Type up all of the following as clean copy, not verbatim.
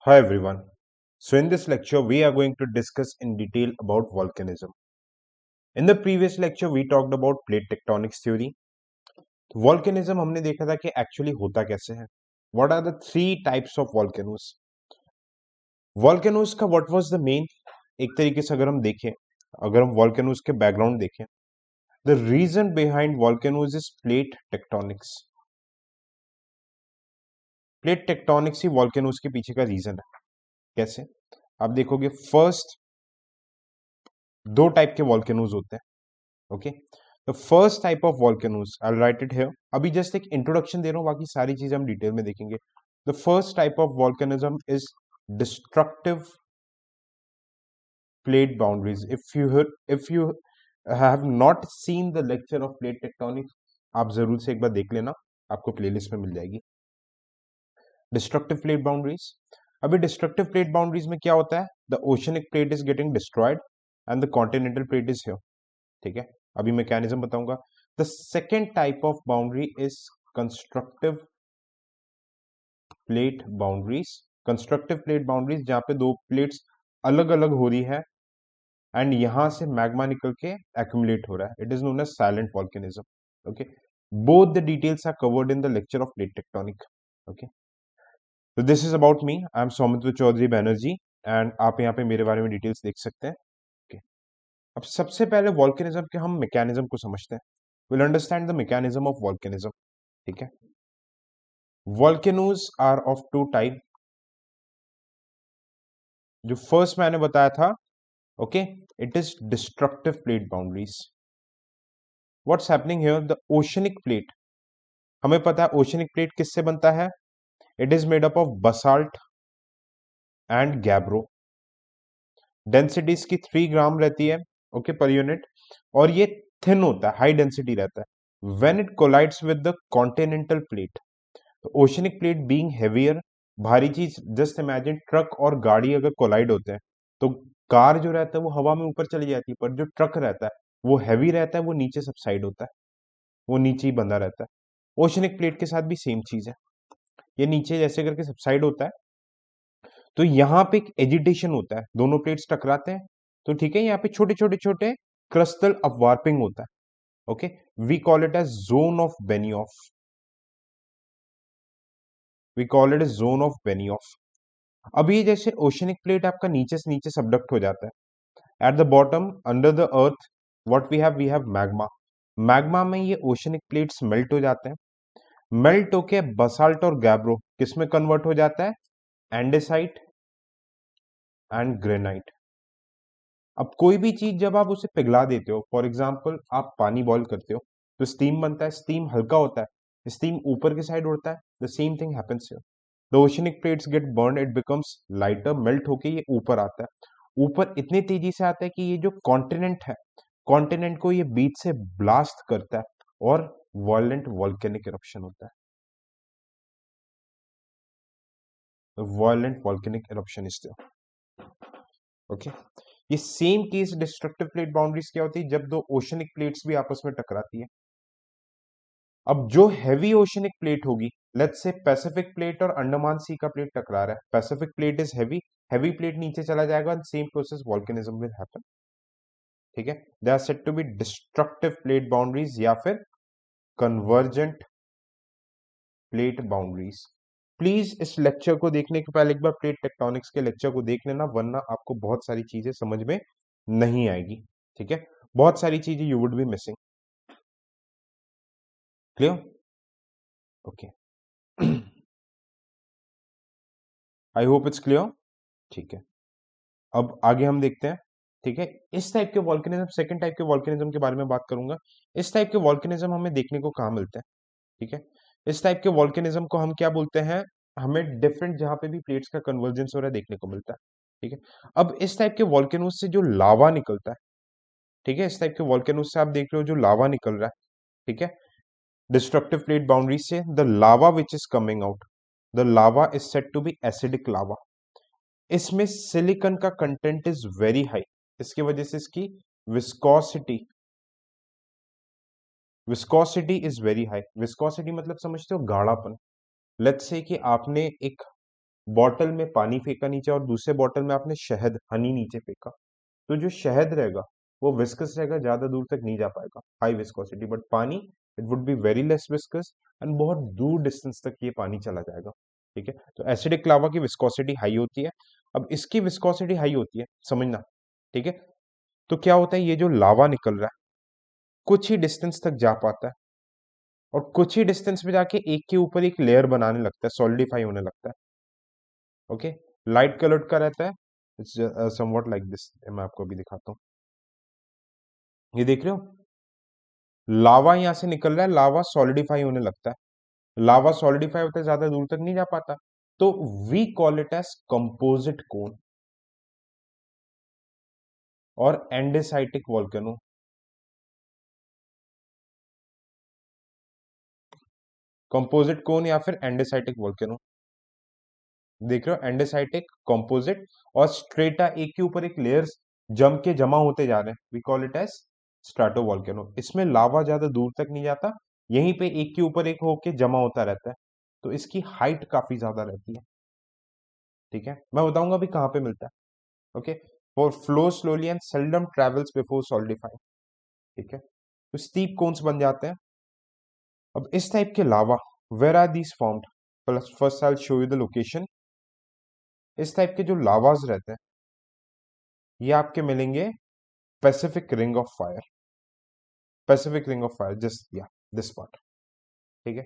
Hi everyone. So in this lecture we are going to discuss in detail about volcanism. In the previous lecture we talked about plate tectonics theory. Volcanism हमने देखा था कि actually होता कैसे है. What are the three types of volcanoes? Volcanoes का what was the main, एक तरीके से अगर हम देखें, अगर हम volcanoes के बैकग्राउंड देखें, the reason behind volcanoes is plate tectonics. Plate tectonics he volcanoes के पीछे का रीजन है. कैसे? आप देखोगे फर्स्ट दो टाइप के volcanoes होते हैं. Okay, the first type of volcanoes, I will write it here. अभी जस्ट एक इंट्रोडक्शन दे रहा हूं, बाकी सारी चीजें हम डिटेल में देखेंगे. The first type of volcanism is destructive plate boundaries. If you have not seen the lecture of plate tectonics, आप जरूर से एक बार देख लेना, आपको प्लेलिस्ट में मिल जाएगी. Destructive plate boundaries. अभी डिस्ट्रक्टिव प्लेट बाउंड्रीज में क्या होता है? The oceanic plate is getting destroyed and the continental plate is here. ठीक है, अभी मैकेनिज्म बताऊंगा. The second type of boundary is constructive plate boundaries. Constructive plate boundaries जहां पे दो प्लेट्स अलग अलग हो रही है एंड यहां से मैग्मा निकल के एक्यूमुलेट हो रहा है. It is known as silent volcanism. Okay, both the details are covered in the lecture of plate tectonic. Okay, तो this is about me. I am Soumitra Chowdhury Banerjee and आप यहाँ पे मेरे बारे में डिटेल्स देख सकते हैं. okay. अब सबसे पहले वॉल्केनिज्म के हम मैकेनिज्म को समझते हैं. Will understand the mechanism of volcanism. ठीक है, volcanoes are of two type. जो फर्स्ट मैंने बताया था, okay, it is destructive plate boundaries. What's happening here? The oceanic plate, हमें पता है ओशनिक प्लेट किससे बनता है. It is made up of basalt and gabbro. Density इसकी 3 ग्राम रहती है, ओके, पर यूनिट. और ये थिन होता है, हाई डेंसिटी रहता है. When it collides with the continental plate, तो ओशनिक प्लेट बीइंग हेवियर, भारी चीज, जस्ट इमेजिन ट्रक और गाड़ी अगर कोलाइड होते हैं तो कार जो रहता है वो हवा में ऊपर चली जाती है, पर जो ट्रक रहता है वो हैवी रहता है, वो नीचे सबसाइड होता है, वो नीचे ही बंधा रहता है. ओशनिक प्लेट के साथ भी सेम चीज है, ये नीचे जैसे करके सबसाइड होता है. तो यहाँ पे एक एजिटेशन होता है, दोनों प्लेट्स टकराते हैं. तो ठीक है, यहाँ पे छोटे छोटे छोटे क्रस्टल अपवार्पिंग होता है. Okay, we call it as zone of Benioff. We call it as zone of Benioff. अब ये जैसे ओशनिक प्लेट आपका नीचे से नीचे सबडक्ट हो जाता है. At the bottom under the earth what we have magma. Magma में ये ओशनिक प्लेट्स मेल्ट हो जाते हैं. मेल्ट होके बसाल्ट और गैब्रो किस में कन्वर्ट हो जाता है? Andesite and granite. अब कोई भी चीज जब आप उसे पिघला देते हो, फॉर एग्जाम्पल आप पानी बॉईल करते हो तो स्टीम बनता है. स्टीम हल्का होता है, स्टीम ऊपर की साइड उड़ता है. The same thing happens here. The oceanic plates gate burn, it becomes lighter, melt होके ये ऊपर आता है. ऊपर इतनी तेजी से आता है कि ये जो कॉन्टिनेंट है, कॉन्टिनेंट को ये बीच से ब्लास्ट करता है और वायलेंट वॉल्केनिक इरप्शन होता है. Violent volcanic eruption is there. Okay, ये same case destructive plate boundaries क्या होती है? जब दो ओशनिक प्लेट्स भी आपस में टकराती है. अब जो हैवी ओशनिक प्लेट होगी, लेट्स से पैसिफिक प्लेट और अंडमान सी का प्लेट टकरा रहा है. Pacific plate is heavy, heavy plate नीचे चला जाएगा and same process volcanism will happen. ठीक है, they are said to be destructive plate boundaries या फिर कन्वर्जेंट प्लेट बाउंड्रीज. प्लीज इस लेक्चर को देखने के पहले एक बार प्लेट टेक्टोनिक्स के लेक्चर को देख लेना, वरना आपको बहुत सारी चीजें समझ में नहीं आएगी. ठीक है, बहुत सारी चीजें you would be missing. Clear? Okay, I hope it's clear. ठीक है, अब आगे हम देखते हैं. ठीक है, इस टाइप के वॉल्केनिज्म, सेकंड टाइप के वॉल्केनिज्म के बारे में बात करूंगा. इस टाइप के वॉल्केनिज्म हमें देखने को कहाँ मिलते हैं? ठीक है, इस टाइप के वॉल्केनिज्म को हम क्या बोलते हैं? हमें डिफरेंट जहां पे भी प्लेट्स का कन्वर्जेंस हो रहा है देखने को मिलता है. ठीक है, अब इस टाइप के वॉल्केनोज से जो लावा निकलता है, ठीक है, इस टाइप के वॉल्केनोज से आप देख रहे हो जो लावा निकल रहा है. ठीक है, डिस्ट्रक्टिव प्लेट बाउंड्री से the lava which is coming out, the lava is said to be acidic lava. इसमें सिलिकॉन का कंटेंट इज वेरी हाई. इसकी वजह से इसकी viscosity, viscosity is very high. Viscosity मतलब समझते हो? गाढ़ापन. लेट्स से कि आपने एक बॉटल में पानी फेंका नीचे और दूसरे बॉटल में आपने शहद हनी नीचे फेंका, तो जो शहद रहेगा वो विस्कस रहेगा, ज्यादा दूर तक नहीं जा पाएगा, हाई विस्कोसिटी। बट पानी, it would be very less viscous and बहुत दूर डिस्टेंस तक ये पानी चला जाएगा। ठीक है, तो एसिडिक लावा की विस्कोसिटी हाई होती है। अब इसकी विस्कोसिटी हाई होती है, समझना। ठीक है, तो क्या होता है, ये जो लावा निकल रहा है कुछ ही डिस्टेंस तक जा पाता है और कुछ ही डिस्टेंस पे जाके एक के ऊपर एक लेयर बनाने लगता है, सॉलिडिफाई होने लगता है। ओके, लाइट कलर्ड का रहता है, इट्स समवॉट लाइक दिस। मैं आपको अभी दिखाता हूँ, ये देख रहे हो, लावा यहां से निकल रहा है, लावा सॉलिडिफाई होने लगता है। लावा सॉलिडिफाई होते ज्यादा दूर तक नहीं जा पाता, तो we call it as composite cone और एंडेसाइटिक वॉल्केनो। कंपोजिट कोन या फिर एंडेसाइटिक वॉल्केनो, देख रहे हो, एंडेसाइटिक, कंपोजिट और स्ट्रेटा, एक के ऊपर एक लेयर्स जम के जमा होते जा रहे हैं, we call it as stratovolcano. इसमें लावा ज्यादा दूर तक नहीं जाता, यहीं पे एक के ऊपर एक होके जमा होता रहता है, तो इसकी हाइट काफी ज्यादा रहती है। ठीक है, मैं बताऊंगा अभी कहाँ पे मिलता है। Okay, for flow slowly and seldom travels before solidify. ठीक है, तो स्टीप कोन्स बन जाते हैं। अब इस टाइप के lava, where are these formed, first I show you the location. इस टाइप के जो लावाज रहते हैं ये आपके मिलेंगे Pacific ring of fire, Pacific ring of fire, just या दिस पार्ट। ठीक है,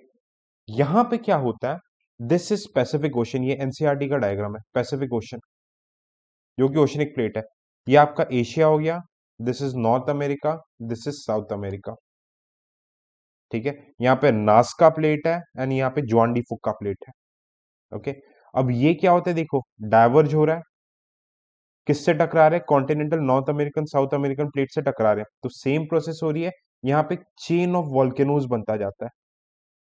यहां पे क्या होता है, दिस इज पैसिफिक ओशन, ये एनसीईआरटी का डायग्राम है, पैसिफिक ओशन जो कि ओशनिक प्लेट है। ये आपका एशिया हो गया, this is north America, this is south America. ठीक है, यहाँ पे नास्का प्लेट है एंड यहाँ पे ज्वांडी फुक्का प्लेट है। ओके, अब ये क्या होता है, देखो डाइवर्ज हो रहा है, किससे टकरा रहे हैं, continental north American south American plate से टकरा रहे हैं, तो सेम प्रोसेस हो रही है। यहाँ पे चेन ऑफ वॉल्केनोज बनता जाता है।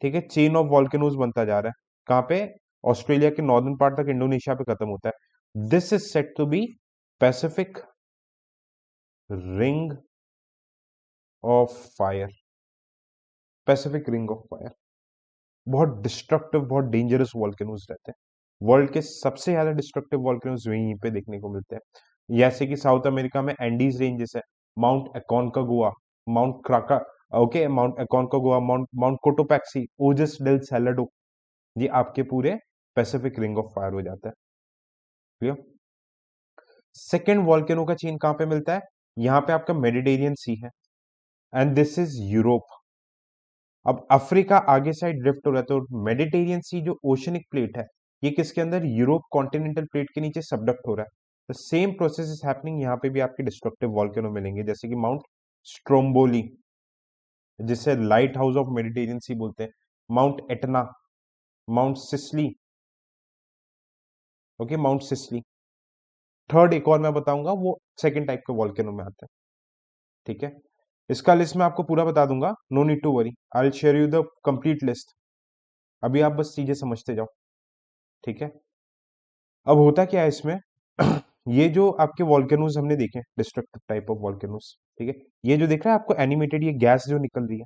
ठीक है, चेन ऑफ वॉल्केनोज बनता जा रहा है, कहाँ पे, ऑस्ट्रेलिया के नॉर्दर्न पार्ट तक, इंडोनेशिया पे खत्म होता है। This is said to be Pacific ring of fire, Pacific ring of fire. बहुत डिस्ट्रक्टिव, बहुत डेंजरस वॉल्केनोज रहते हैं। वर्ल्ड के सबसे ज्यादा डिस्ट्रक्टिव वॉल्केनोज यहीं पे देखने को मिलते हैं। जैसे कि साउथ अमेरिका में एंडीज रेंजेस है, Mount Aconcagua, Mount Krakatoa, okay, Mount Aconcagua, Mount Mount Cotopaxi, Ojos del Salado, ये आपके पूरे पैसिफिक रिंग ऑफ फायर हो जाता है। क्लियर। सेकेंड वॉल्केनो का चेन कहां पे मिलता है, यहां पे आपका मेडिटेरियन सी है एंड दिस इज यूरोप। अब अफ्रीका आगे साइड ड्रिफ्ट हो रहा है, तो मेडिटेरियन सी जो ओशनिक प्लेट है ये किसके अंदर, यूरोप कॉन्टिनेंटल प्लेट के नीचे सबडक्ट हो रहा है। The same process is happening, यहाँ पे भी आपके डिस्ट्रक्टिव वॉल्केनो मिलेंगे, जैसे कि माउंट स्ट्रोम्बोली, जिसे लाइट हाउस ऑफ मेडिटेरियन सी बोलते हैं, mount Etna, mount Sicily. Okay, mount Sicily. Third एक और मैं बताऊंगा, वो सेकेंड टाइप के वॉल्केनो में आता है। ठीक है, इसका लिस्ट मैं आपको पूरा बता दूंगा, no need to worry, I will share you the complete list. अभी आप बस चीजें समझते जाओ। ठीक है, अब होता क्या है इसमें ये जो आपके वॉल्केनोज हमने देखे, डिस्ट्रक्टिव टाइप ऑफ वॉल्केनोज, ठीक है, ये जो दिख रहा है आपको एनिमेटेड, ये गैस जो निकल रही है,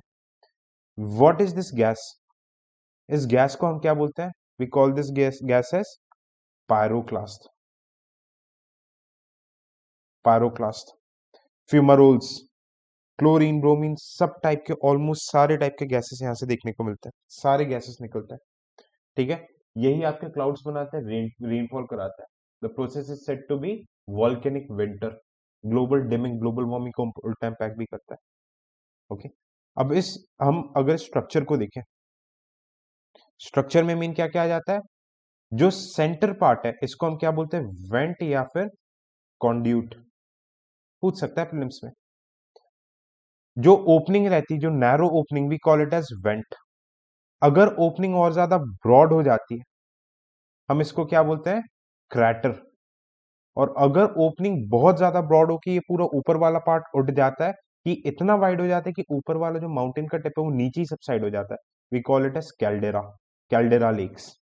व्हाट इज दिस गैस, इस गैस को हम क्या बोलते हैं, we call this gas gas as pyroclast, pyroclast, fumaroles, chlorine, bromine, सब टाइप के, ऑलमोस्ट सारे टाइप के गैसेस यहाँ से देखने को मिलते हैं, सारे गैसेस निकलते हैं। ठीक है, यही आपके क्लाउड्स बनाते हैं, रेनफॉल कराता है। The process is said to be volcanic winter, global dimming, global warming को उल्टा इम्पैक्ट भी करता है। ओके, अब इस, हम अगर स्ट्रक्चर को देखें, स्ट्रक्चर में मीन क्या क्या आ जाता है, जो सेंटर पार्ट है इसको हम क्या बोलते हैं, वेंट या फिर कॉन्ड्यूट, पूछ सकता है प्रीलिम्स में। जो ओपनिंग रहती है, जो narrow opening, we call it as vent. अगर ओपनिंग और ज्यादा ब्रॉड हो जाती है हम इसको क्या बोलते हैं, क्रैटर। और अगर ओपनिंग बहुत ज्यादा ब्रॉड हो कि ये पूरा ऊपर वाला पार्ट उठ जाता है, कि इतना वाइड हो जाता है कि ऊपर वाला जो माउंटेन का टिप है वो नीचे ही सबसाइड हो जाता है, we call it as caldera, caldera lakes.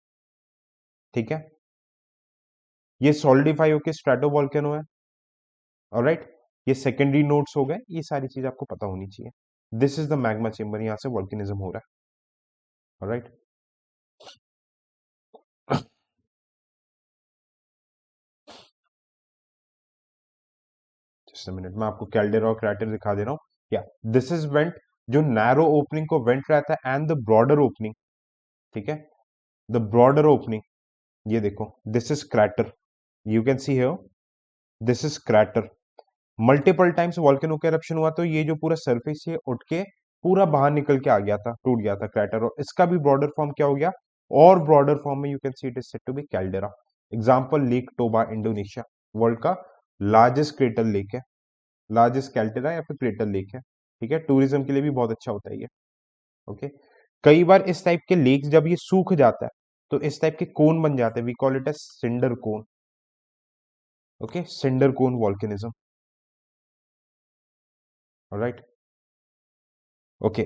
ठीक है, ये सॉलिडिफाई होके स्ट्रेटो वॉल्केनो है। ऑलराइट, ये सेकेंडरी नोड्स हो गए, ये सारी चीज आपको पता होनी चाहिए। This is the magma chamber, यहां से वॉल्केनिज्म हो रहा है। ऑलराइट, जस्ट मिनट, मैं आपको कैल्डेरा और क्रैटर दिखा दे रहा हूँ। या दिस इज वेंट, जो नैरो ओपनिंग को वेंट रहता है, एंड द ब्रॉडर ओपनिंग, ठीक है, द ब्रॉडर ओपनिंग, ये देखो, this is crater, you can see here, this is crater. Multiple times volcano का eruption हुआ तो ये जो पूरा सरफेस है उठ के पूरा बाहर निकल के आ गया था, टूट गया था क्रैटर, और इसका भी ब्रॉडर फॉर्म क्या हो गया, और ब्रॉडर फॉर्म में you can see it is said to be caldera. Example lake Toba, Indonesia, world का लार्जेस्ट क्रेटर लेक है, लार्जेस्ट कैल्डेरा या फिर क्रेटर लेक है, ठीक है, टूरिज्म के लिए भी बहुत अच्छा होता है ये। ओके, कई बार इस टाइप के लेक्स जब ये सूख जाता है तो इस टाइप के कोन बन जाते हैं, we call it as cinder cone. Okay, cinder cone volcanism, alright. Okay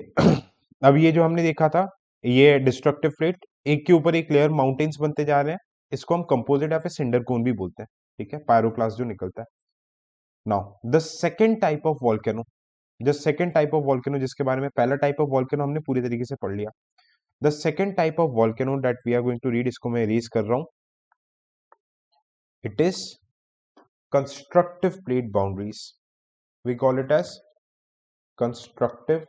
अब ये जो हमने देखा था, ये डिस्ट्रक्टिव प्लेट, एक के ऊपर एक लेयर माउंटेन्स बनते जा रहे हैं, इसको हम कंपोजिट या फिर सिंडर कोन भी बोलते हैं, ठीक है, पायरोक्लास्ट जो निकलता है। Now the second type of volcano, जो सेकंड टाइप ऑफ वॉल्केनो जिसके बारे में पहला टाइप ऑफ वॉल्केनो हमने पूरी तरीके से पढ़ लिया, the second type of volcano that we are going to read, इसको मैं रेज कर रहा हूं, it is constructive plate boundaries, we call it as constructive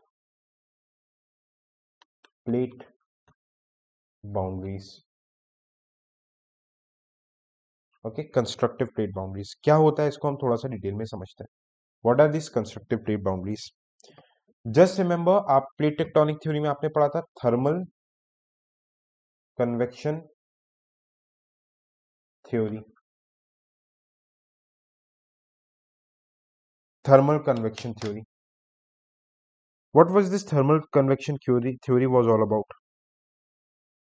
plate boundaries. Okay, constructive plate boundaries क्या होता है, इसको हम थोड़ा सा डिटेल में समझते हैं। What are this constructive plate boundaries? Just remember, आप प्लेट टेक्टोनिक थ्योरी में आपने पढ़ा था thermal convection theory, thermal convection theory. What was this thermal convection theory was all about?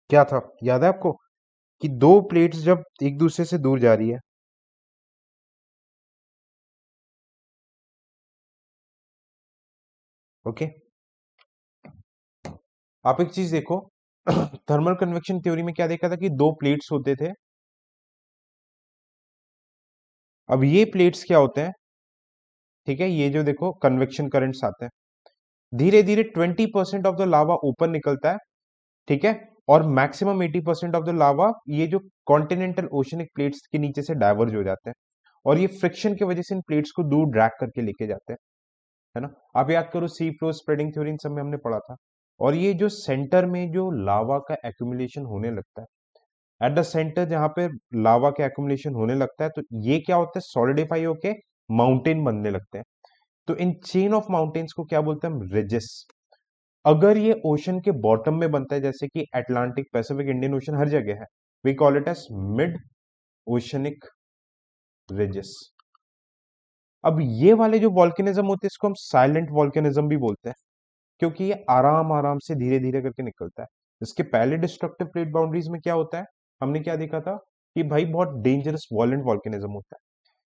क्या था, याद है आपको, कि दो प्लेट्स जब एक दूसरे से दूर जा रही है, ओके, आप एक चीज देखो थर्मल कन्वेक्शन थ्योरी में क्या देखा था कि दो प्लेट्स होते थे। अब ये प्लेट्स क्या होते हैं, ठीक है, ये जो देखो कन्वेक्शन करंट्स आते हैं, धीरे धीरे 20% ऑफ द लावा ऊपर निकलता है, ठीक है, और मैक्सिमम 80% ऑफ द लावा ये जो कॉन्टिनेंटल ओशनिक प्लेट्स के नीचे से डाइवर्ज हो जाते हैं, और ये फ्रिक्शन की वजह से इन प्लेट्स को दूर ड्रैग करके लेके जाते हैं, है ना। आप याद करो, सी फ्लो स्प्रेडिंग थ्योरी इन सब में हमने पढ़ा था। और ये जो सेंटर में जो लावा का एक्यूमुलेशन होने लगता है, एट द सेंटर जहां पे लावा का एक्यूमुलेशन होने लगता है, तो ये क्या होता है, सॉलिडिफाई होके माउंटेन बनने लगते हैं। तो इन चेन ऑफ माउंटेन्स को क्या बोलते हैं हम, रिजेस। अगर ये ओशन के बॉटम में बनता है, जैसे कि अटलांटिक, पैसिफिक, इंडियन ओशन हर जगह है, we call it as mid oceanic ridges. अब ये वाले जो वॉल्केनिज्म होते हैं, इसको हम साइलेंट वॉल्केनिज्म भी बोलते हैं, क्योंकि ये आराम आराम से धीरे धीरे करके निकलता है। इसके पहले डिस्ट्रक्टिव प्लेट बाउंड्रीज में क्या होता है, हमने क्या देखा था, कि भाई बहुत डेंजरस वॉलेंट वॉल्केनिज्म होता है।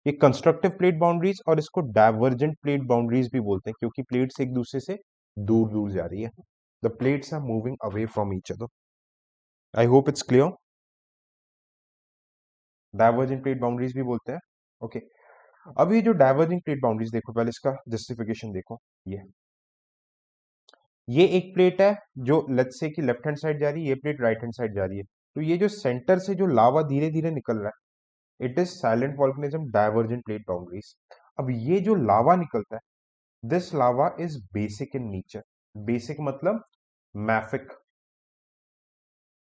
ये कंस्ट्रक्टिव प्लेट बाउंड्रीज, और इसको डाइवर्जेंट प्लेट बाउंड्रीज भी बोलते हैं, क्योंकि प्लेट्स एक दूसरे से दूर दूर जा रही है, the plates are moving away from each other. I hope it's clear. Divergent plate boundaries भी बोलते हैं, ओके। अब ये जो डाइवर्जिंग प्लेट बाउंड्रीज देखो, पहले इसका जस्टिफिकेशन देखो, ये एक प्लेट है जो लेट्स से कि लेफ्ट हैंड साइड जा रही है, ये प्लेट राइट हैंड साइड जा रही है, तो ये जो सेंटर से जो लावा धीरे धीरे निकल रहा है, it is silent volcanism, divergent plate boundaries. अब ये जो लावा निकलता है, this lava is basic in nature. Basic मतलब मैफिक,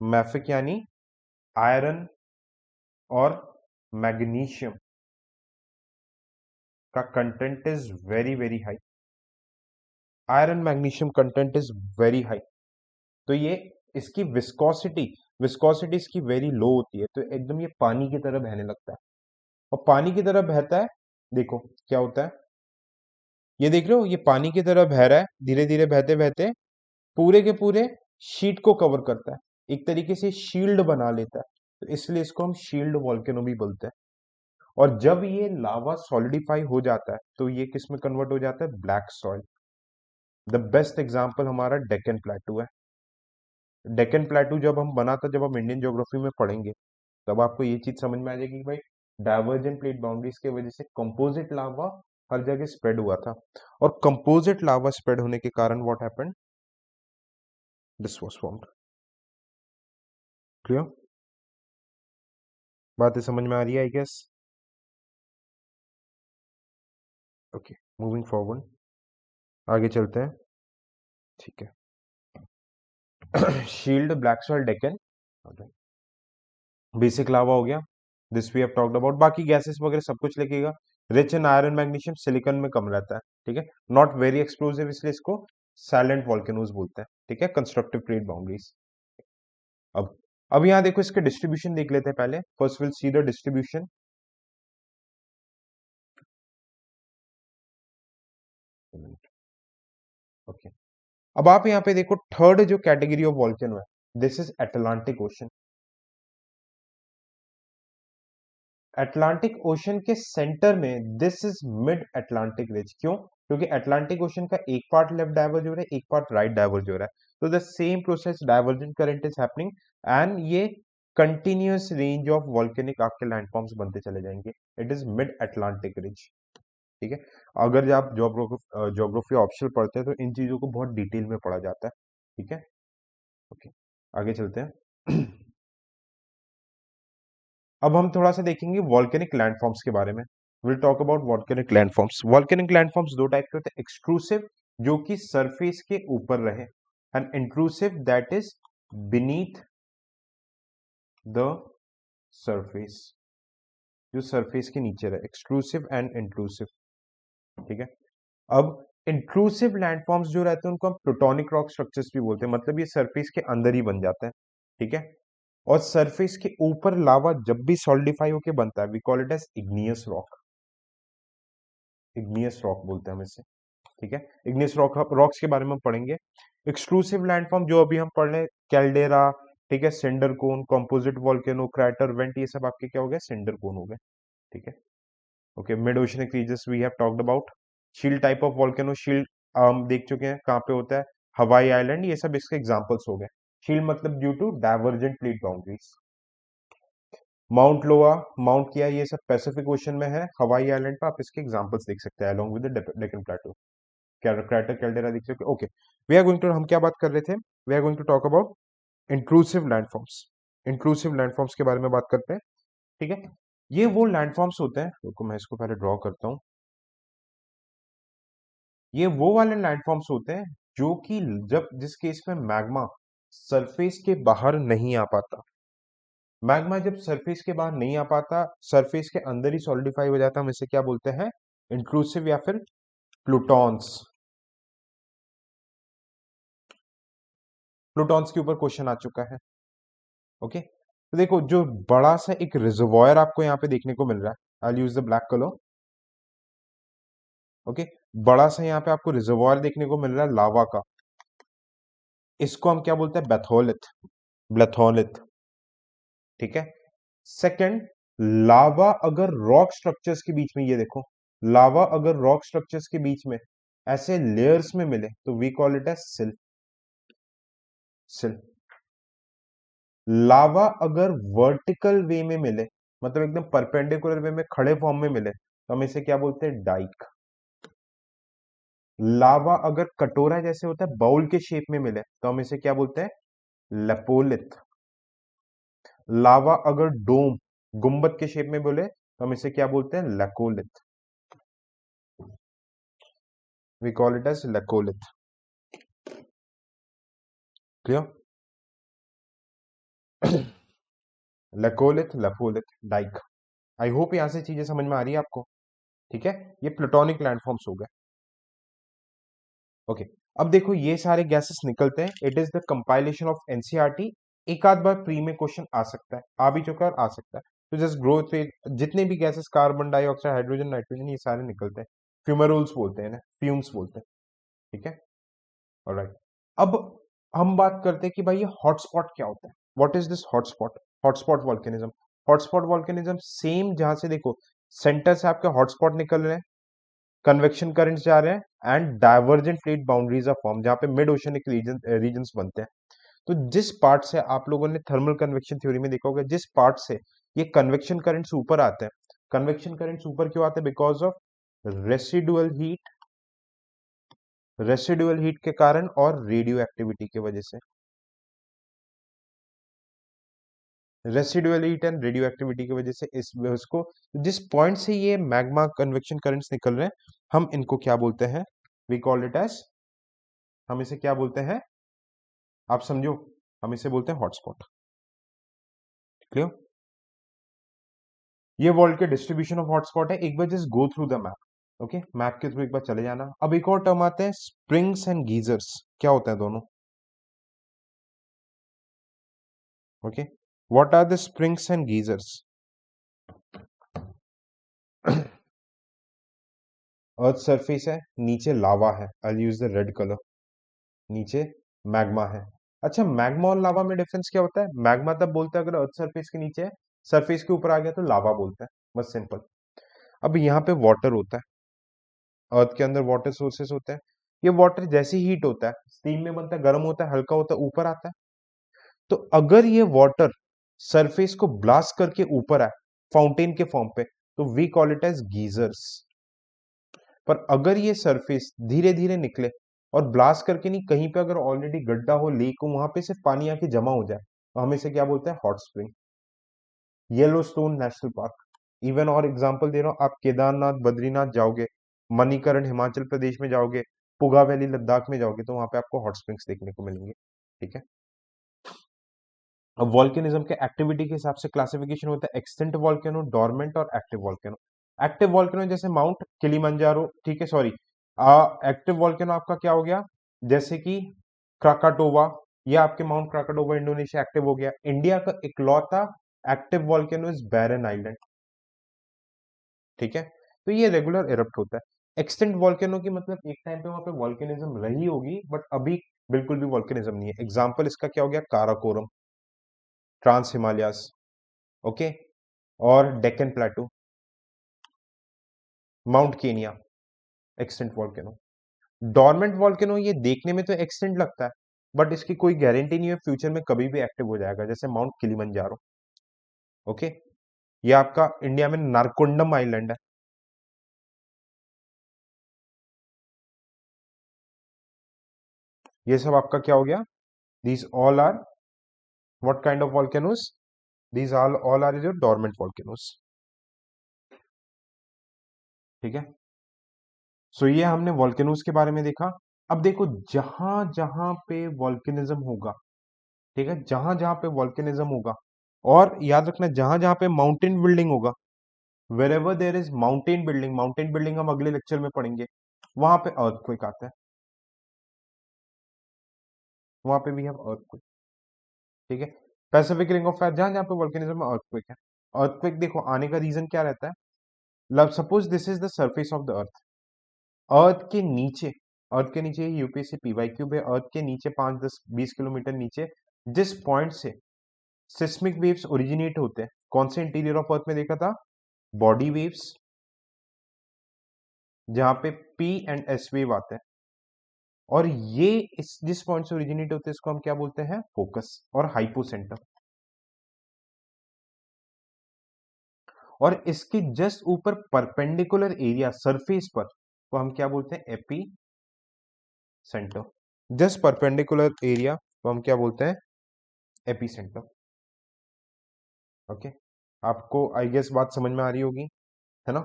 मैफिक यानी आयरन और मैग्नीशियम का content is very very high, iron magnesium content is very high. तो ये इसकी विस्कोसिटी, विस्कोसिटी इसकी वेरी लो होती है, तो एकदम ये पानी की तरह बहने लगता है। और पानी की तरह बहता है, देखो क्या होता है, ये देख रहे हो, ये पानी की तरह बह रहा है, धीरे धीरे बहते बहते पूरे के पूरे शीट को कवर करता है, एक तरीके से शील्ड बना लेता है, तो इसलिए इसको हम शील्ड वॉल्केनो भी बोलते हैं। और जब ये लावा सॉलिडिफाई हो जाता है, तो ये किस में कन्वर्ट हो जाता है, black soil. The best example हमारा डेक्कन प्लेटू है। डेक्कन प्लेटू जब हम बना था, जब हम इंडियन ज्योग्राफी में पढ़ेंगे, तब आपको ये चीज समझ में आ जाएगी कि भाई डाइवर्जेंट प्लेट बाउंड्रीज की वजह से कंपोजिट लावा हर जगह स्प्रेड हुआ था, और कंपोजिट लावा स्प्रेड होने के कारण what happened, this was formed. Clear, बातें समझ में आ रही है I guess. Okay, moving forward, आगे चलते हैं। ठीक है। Shield, black soil, Deccan, basic lava हो गया, this we have talked about. बाकी गैसेस वगैरह सब कुछ लिखिएगा। Rich in iron, magnesium, silicon में कम रहता है। ठीक है, नॉट वेरी एक्सप्लोसिव, इसलिए इसको साइलेंट वॉल्केनोज बोलते हैं। ठीक है, कंस्ट्रक्टिव प्लेट बाउंड्रीज। अब अब यहाँ देखो, इसके डिस्ट्रीब्यूशन देख लेते हैं पहले। First will see the distribution. Okay, अब आप यहाँ पे देखो, थर्ड जो कैटेगरी ऑफ वॉल्केनो है, this is Atlantic ocean. Atlantic ocean के सेंटर में this is mid Atlantic ridge. क्यों? क्योंकि अटलांटिक ओशन का एक पार्ट लेफ्ट डाइवर्ज हो रहा है, एक पार्ट राइट डाइवर्ज हो रहा है। तो the same process, divergent current is happening, and ये कंटिन्यूअस रेंज ऑफ वॉल्केनिक आपके लैंडफॉर्म्स बनते चले जाएंगे। It is mid Atlantic ridge. ठीक है, अगर आप ज्योग्राफी ऑप्शनल पढ़ते हैं तो इन चीजों को बहुत डिटेल में पढ़ा जाता है। ठीक है, ओके, आगे चलते हैं। अब हम थोड़ा सा देखेंगे वॉल्केनिक लैंडफॉर्म्स के बारे में। Will talk about volcanic landforms. Volcanic landforms दो टाइप के होते हैं, एक्सट्रूसिव जो कि सरफेस के ऊपर रहे, and intrusive that is beneath the surface, जो सरफेस के नीचे रहे, एक्सट्रूसिव एंड इंट्रूसिव। ठीक है, अब इंट्रूसिव लैंडफॉर्म्स जो रहते हैं उनको हम प्लूटोनिक रॉक स्ट्रक्चर्स भी बोलते हैं, मतलब ये सरफेस के अंदर ही बन जाते हैं। ठीक है, और सरफेस के ऊपर लावा जब भी सॉलिडिफाई होके बनता है, we call it as igneous rock. Igneous rock बोलते हैं हम इसे। ठीक है, इग्नियस रॉक, रॉक्स के बारे में हम पढ़ेंगे। एक्सक्लूसिव लैंडफॉर्म जो अभी हम पढ़ रहे हैं, कैल्डेरा, ठीक है, cinder cone, composite volcano, crater, vent, ये सब आपके क्या हो गए, सिंडर कोन हो गए। ठीक है, okay, mid oceanic ridges we have talked about. Shield type of volcano, shield हम देख चुके हैं कहाँ पे होता है, हवाई आइलैंड, ये सब इसके एग्जांपल्स हो गए। शील्ड मतलब due to divergent plate boundaries. Mount Loa, Mount Kea, ये सब पैसिफिक ओशन में है, हवाई आइलैंड पे आप इसके एग्जांपल्स देख सकते हैं along with the Deccan plateau. Crater, caldera देख सकते हैं। Okay, we are going to, हम क्या बात कर रहे थे, we are going to talk about intrusive landforms. Intrusive landforms के बारे में बात करते हैं। ठीक है, ये वो लैंडफॉर्म्स होते हैं, रुको मैं इसको पहले ड्रॉ करता हूं। ये वो वाले लैंडफॉर्म्स होते हैं जो कि जब जिस केस में मैग्मा सरफेस के बाहर नहीं आ पाता, मैग्मा जब सरफेस के बाहर नहीं आ पाता, सरफेस के अंदर ही सॉलिडिफाई हो जाता है, हम इसे क्या बोलते हैं, इंट्रूसिव या फिर प्लूटॉन्स। प्लूटॉन्स के ऊपर क्वेश्चन आ चुका है। ओके, तो देखो, जो बड़ा सा एक रिजर्वॉयर आपको यहाँ पे देखने को मिल रहा है, I use the black colour. Okay, बड़ा सा यहाँ पे आपको रिजर्वॉयर देखने को मिल रहा है लावा का, इसको हम क्या बोलते हैं, बैथोलिथ, ब्लैथोलिथ। ठीक है, सेकंड, लावा अगर रॉक स्ट्रक्चर्स के बीच में, ये देखो, लावा अगर रॉक स्ट्रक्चर्स के बीच में ऐसे लेयर्स में मिले तो वी कॉल इट एज सिल। सिल, लावा अगर वर्टिकल वे में मिले, मतलब एकदम परपेंडिकुलर वे में खड़े फॉर्म में मिले, तो हम इसे क्या बोलते हैं, डाइक। लावा अगर कटोरा जैसे होता है, बाउल के शेप में मिले, तो हम इसे क्या बोलते हैं, लेपोलिथ। लावा अगर डोम, गुंबद के शेप में बोले, तो हम इसे क्या बोलते हैं, laccolith. We call it as laccolith. Clear? Laccolith, lopolith, dike. I hope यहां से चीजें समझ में आ रही है आपको। ठीक है, ये प्लूटोनिक लैंडफॉर्म्स हो गए। ओके, अब देखो, ये सारे गैसेस निकलते हैं, it is the compilation of NCERT. एक आध बार प्री में क्वेश्चन आ सकता है, आ भी चुका है और आ सकता है। तो जस्ट ग्रोथ रेट, जितने भी gases, carbon dioxide, hydrogen, nitrogen, ये सारे निकलते हैं। फ्यूमेरोल्स बोलते हैं ना, फ्यूम्स बोलते हैं। ठीक है, ऑलराइट। अब हम बात करते हैं कि भाई ये हॉटस्पॉट क्या होता है, what is this hotspot. Hotspot volcanism, hotspot volcanism same, जहां से देखो सेंटर से आपके हॉटस्पॉट निकल रहे हैं, कन्वेक्शन करंट्स जा रहे हैं, and divergent plate boundaries of form, जहां पे मिड ओशनिक रीजन्स बनते हैं। तो जिस पार्ट से आप लोगों ने थर्मल कन्वेक्शन थ्योरी में देखा होगा, जिस पार्ट से ये कन्वेक्शन करंट्स ऊपर आते हैं, कन्वेक्शन करंट्स ऊपर क्यों आते हैं, because of residual heat, residual heat के कारण और रेडियो एक्टिविटी की वजह से। Residual heat and radio activity की वजह से इस उसको, जिस पॉइंट से ये मैग्मा कन्वेक्शन करंट्स निकल रहे हैं, हम इनको क्या बोलते हैं? वी कॉल इट एज, हम इसे क्या बोलते हैं? आप समझो, हम इसे बोलते हैं हॉटस्पॉट। क्लियर? ये वर्ल्ड के डिस्ट्रीब्यूशन ऑफ हॉटस्पॉट है। एक बार just go through the map. Okay, map के थ्रू एक बार चले जाना। अब एक और टर्म आते हैं स्प्रिंग्स एंड गीजर्स। क्या होते हैं दोनों? Okay, what are the springs and geysers? Earth surface है, नीचे लावा है, I use the red colour, नीचे मैग्मा है। अच्छा, मैग्मा और लावा में डिफरेंस क्या होता है? मैग्मा तब बोलते हैं अगर अर्थ सरफेस के नीचे है, सरफेस के ऊपर आ गया तो लावा बोलते हैं, बस सिंपल। अब यहाँ पे वाटर होता है, अर्थ के अंदर वाटर सोर्सेस होते हैं। ये वाटर जैसे हीट होता है, स्टीम में बनता है, गर्म होता है, हल्का होता है, ऊपर आता है। तो अगर ये वाटर सरफेस को ब्लास्ट करके ऊपर आए फाउंटेन के फॉर्म पे, तो we call it as geysers. पर अगर ये सरफेस धीरे धीरे निकले और ब्लास्ट करके नहीं, कहीं पे अगर ऑलरेडी गड्ढा हो, लीक हो, वहां पे सिर्फ पानी आके जमा हो जाए, तो हम इसे क्या बोलते हैं? Hot spring. Yellowstone national park, even और एग्जांपल दे रहा हूं, आप केदारनाथ बद्रीनाथ जाओगे, मणिकरण हिमाचल प्रदेश में जाओगे, पुगा वैली लद्दाख में जाओगे, तो वहां पे आपको हॉट स्प्रिंग्स देखने को मिलेंगे। ठीक है। अब वॉल्केनिज्म के एक्टिविटी के हिसाब से क्लासिफिकेशन होता है एक्सटिंक्ट वॉल्केनो, डोरमेंट और एक्टिव वॉल्केनो। एक्टिव वॉल्केनो जैसे माउंट किलिमंजारो, ठीक है, सॉरी, एक्टिव वॉल्केनो आपका क्या हो गया? जैसे कि क्राकाटोवा, ये आपके माउंट क्राकाटोवा इंडोनेशिया एक्टिव हो गया। इंडिया का इकलौता active volcano is Barren Island. ठीक है, तो ये रेगुलर इरप्ट होता है। एक्सटिंक्ट वॉल्केनो की मतलब एक टाइम पे वहां पे वॉल्केनिज्म रही होगी, बट अभी बिल्कुल भी वॉल्केनिज्म नहीं है। एग्जाम्पल इसका क्या हो गया? काराकोरम, ट्रांस हिमालयास, ओके, और Deccan plateau, Mount Kenya, extinct volcano. Dormant volcano ये देखने में तो एक्सटिंक्ट लगता है, बट इसकी कोई गारंटी नहीं है फ्यूचर में कभी भी एक्टिव हो जाएगा, जैसे माउंट किलिमंजारो। ओके, ये आपका इंडिया में नारकोंडम आइलैंड है। ये सब आपका क्या हो गया? These all are what kind of volcanoes? These all are your dormant volcanoes. ठीक है, सो ये हमने वॉल्केनोस के बारे में देखा। अब देखो, जहां जहां पे वॉल्केनिज्म होगा, ठीक है, जहां जहां पे वॉल्केनिज्म होगा, और याद रखना जहां जहां पे माउंटेन बिल्डिंग होगा, wherever there is mountain building, mountain building हम अगले लेक्चर में पढ़ेंगे, वहां पे अर्थक्वेक आता है, वहां पे भी हम अर्थक्वेक। ठीक है, पैसिफिक रिंग ऑफ फायर, जहां जहां पे वॉल्केनिज्म में अर्थक्वेक है। अर्थक्वेक देखो आने का रीजन क्या रहता है? लब suppose this is the surface of the earth, earth के नीचे, अर्थ के नीचे यूपीएससी पीवाई क्यूब है, अर्थ के नीचे 5-10-20 किलोमीटर नीचे जिस पॉइंट से सिस्मिक वेव्स ओरिजिनेट होते हैं, कौन से इंटीरियर ऑफ अर्थ में देखा था? बॉडी वेव्स, जहां पे पी एंड एस वेव आते हैं, और ये इस जिस पॉइंट से ओरिजिनेट होते हैं इसको हम क्या बोलते हैं? फोकस और हाइपोसेंटर। और इसके जस्ट ऊपर परपेंडिकुलर एरिया सरफेस पर, तो हम क्या बोलते हैं? AP centre. Just perpendicular area को हम क्या बोलते हैं? AP centre. ओके, आपको आई गेस बात समझ में आ रही होगी, है ना?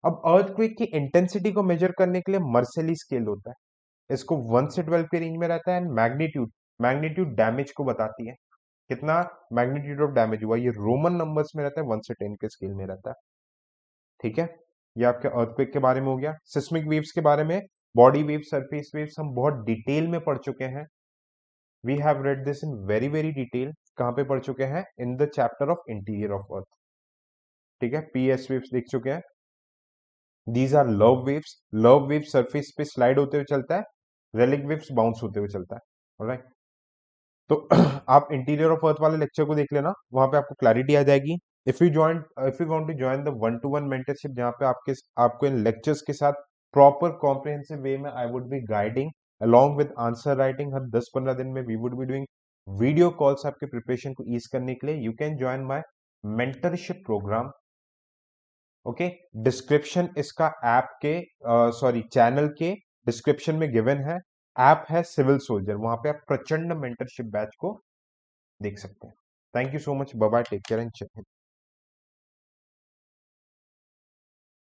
अब अर्थक्वेक की इंटेंसिटी को मेजर करने के लिए मर्सेली स्केल होता है, इसको 1 से 12 के रेंज में रहता है। एंड मैग्नीट्यूड, मैग्नीट्यूड डैमेज को बताती है, कितना मैग्नीट्यूड ऑफ डैमेज हुआ, ये रोमन नंबर्स में रहता है, 1 से 10 के स्केल में रहता है। ठीक है, ये आपके अर्थक्वेक के बारे में हो गया। सिस्मिक वेव्स के बारे में, बॉडी वेव, सरफेस वेव्स हम बहुत डिटेल में पढ़ चुके हैं। We have read this in very very detail. कहां पे पढ़ चुके हैं? In the chapter of interior of earth. ठीक है, पीएस वेव्स देख चुके हैं। These are love waves, love wave surface पे स्लाइड होते हुए चलता है, रेलिक वेव्स बाउंस होते हुए चलता है। ऑलराइट, तो आप इंटीरियर ऑफ अर्थ वाले लेक्चर को देख लेना, वहां पे आपको क्लैरिटी आ जाएगी। If you want to join the 1-to-1 mentorship, जहां पे आपको इन लेक्चर्स के साथ प्रॉपर कॉम्प्रिहेंसिव वे में I would be guiding along with answer writing, हर 10-15 दिन में we would be doing video calls आपके प्रिपरेशन को ईज करने के लिए। You can join my mentorship program. Okay, description इसका ऐप के, सॉरी, चैनल के डिस्क्रिप्शन में गिवन है। ऐप है सिविल सोल्जर, वहां पे आप प्रचंड मेंटरशिप बैच को देख सकते हैं। Thank you so much, bye bye, take care and check.